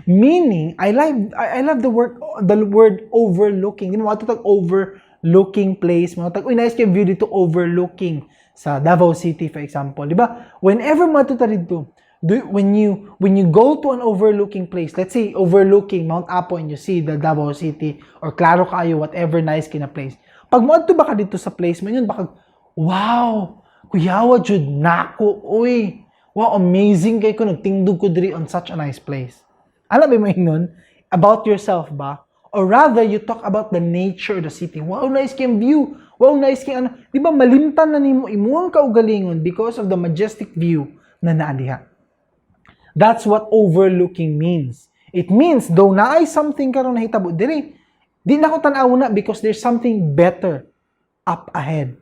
S2: Meaning, I love the word overlooking. Hindi mo matutag overlooking place. Matutag, nice kayong view dito overlooking sa Davao City, for example. Di ba? Whenever matutag dito, when you go to an overlooking place, let's say overlooking Mount Apo and you see the Davao City or Claro Kayo, whatever nice kina place. Pag mo adto baka dito sa place mo yun, baka wow, kuyawa jud nako, uy. Wow, amazing kay ko nagtingdog ko diri on such a nice place. Alam mo yun about yourself ba? Or rather, you talk about the nature of the city. Wow, nice kayong view. Wow, nice kayong ano. Di ba malimtan na nimo imuhang kaugalingon because of the majestic view na naadiha. That's what overlooking means. It means, though naay something karon nahitabo diri, di na ko tanaw na because there's something better up ahead.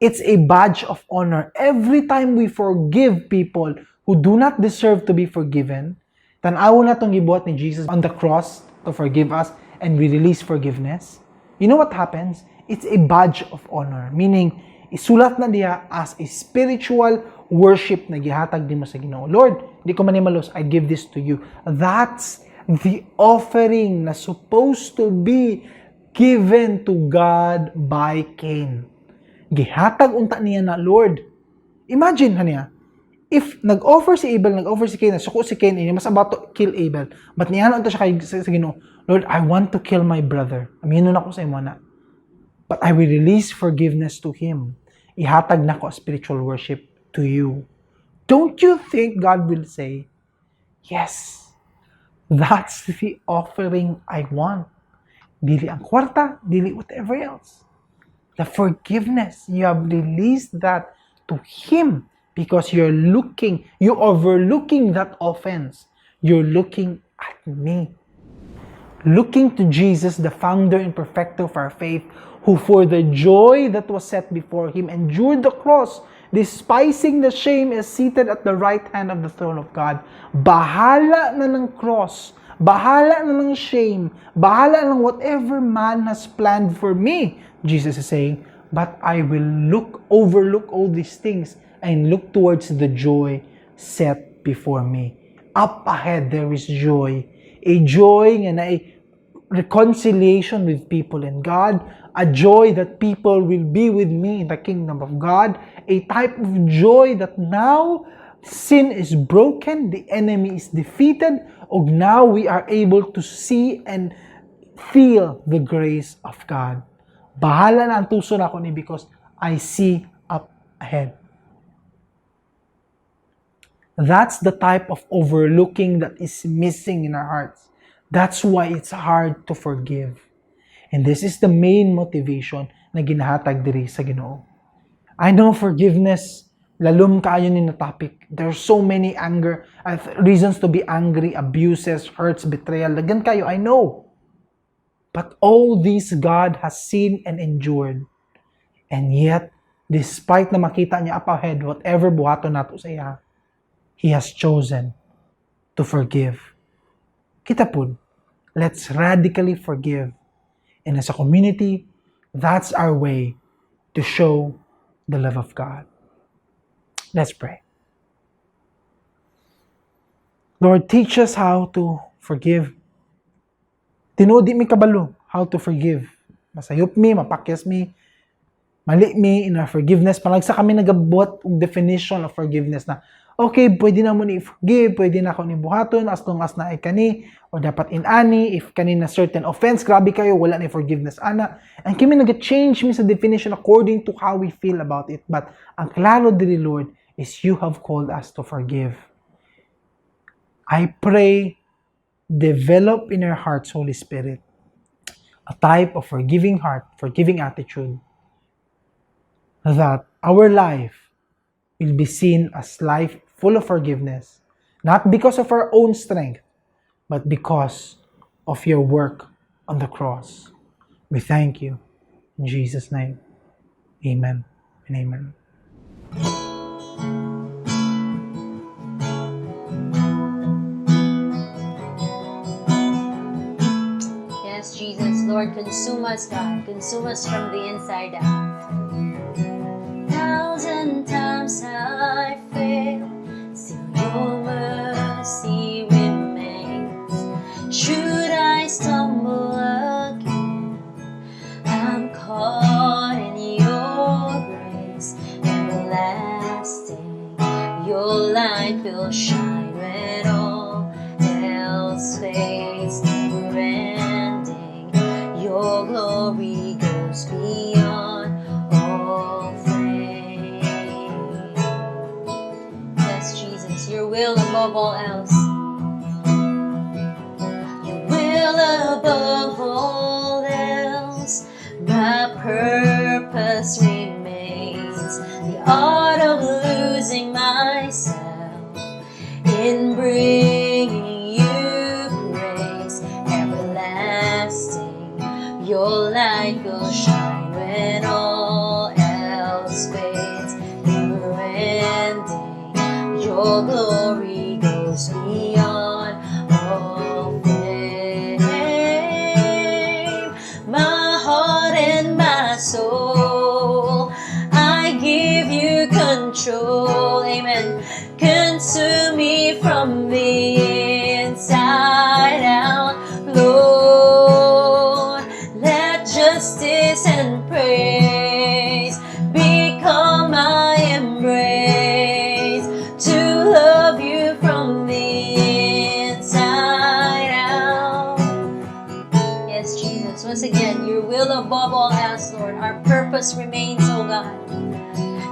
S2: It's a badge of honor. Every time we forgive people who do not deserve to be forgiven, tanaw na tong gibuhat ni Jesus on the cross to forgive us and we release forgiveness. You know what happens? It's a badge of honor. Meaning, isulat na diya as a spiritual worship na gihatag nimo sa Ginoo. Lord, di ko manimalos, I give this to you. That's the offering na supposed to be given to God by Cain. Gihatag unta niya na, Lord. Imagine niya, if nag-offer si Abel, nag-offer si Cain, suko si Cain, mas about to kill Abel. But niya unta siya sa Ginoo, Lord, I want to kill my brother. Aminin ako sa imo na. But I will release forgiveness to him. Ihatag na ko spiritual worship to you. Don't you think God will say, yes, that's the offering I want. Dili ang kwarta, dili whatever else. The forgiveness, you have released that to Him because you're overlooking that offense. You're looking at me. Looking to Jesus, the founder and perfecter of our faith, who for the joy that was set before Him endured the cross, despising the shame, is seated at the right hand of the throne of God. Bahala na ng cross, bahala na ng shame, bahala ng whatever man has planned for me. Jesus is saying, but I will overlook all these things and look towards the joy set before me. Up ahead, there is joy. A joy and a reconciliation with people and God. A joy that people will be with me in the kingdom of God. A type of joy that now sin is broken, the enemy is defeated, and now we are able to see and feel the grace of God. Bahala na ang tuso na ako ni because I see up ahead. That's the type of overlooking that is missing in our hearts. That's why it's hard to forgive. And this is the main motivation na ginahatag diri sa Ginoo. I know forgiveness, lalom kaayo ni na topic. There's so many reasons to be angry, abuses, hurts, betrayal. Dagan kayo, I know. But all these God has seen and endured. And yet, despite na makita niya up ahead, whatever buhato nato sa iya, He has chosen to forgive. Kita po, let's radically forgive. And as a community, that's our way to show the love of God. Let's pray. Lord, teach us how to forgive. Tinuod mi kabalo how to forgive. Masayop mi, mapakyas mi, mali mi in our forgiveness. Palagsa kami nagabuhat og definition of forgiveness na okay, pwede na mo ni forgive, pwede na ako ni buhaton as long as na ay kani, o dapat inani, if kani na certain offense, grabe kayo, wala ni forgiveness, ana. And kami nag-change mi sa definition according to how we feel about it. But ang klaro diri, Lord, is you have called us to forgive. I pray, develop in our hearts, Holy Spirit, a type of forgiving heart, forgiving attitude, that our life will be seen as life full of forgiveness, not because of our own strength, but because of your work on the cross. We thank you. In Jesus' name, amen and amen.
S1: Yes, Jesus, Lord, consume us, God. Consume us from the inside out. 1,000 times I fail, still your mercy remains. Should I stumble again, I'm caught in your grace, everlasting. Your light will shine when all else fades, never ending. Your glory goes beyond all fame. Yes, Jesus, your will above all else. Your will above all else. My purpose remains. The art of losing myself in bringing you praise, everlasting. Your light will shine when all else fades, never ending. Your glory goes beyond all fame. My heart and my soul, I give you control. Amen. Consume me from the inside out, Lord. Let justice and praise become my embrace, to love you from the inside out. Yes, Jesus, once again, your will above all else, Lord. Our purpose remains, oh God.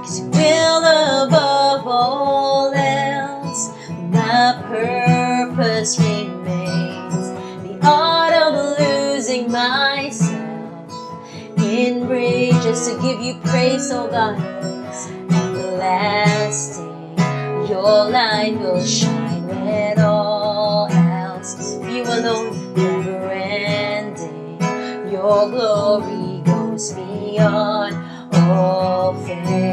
S1: 'Cause your will above all else, my purpose remains. The art of losing myself in bridge, just to give you praise, oh God. Everlasting, your light will shine when all else, you alone, never ending. Your glory goes beyond all fame.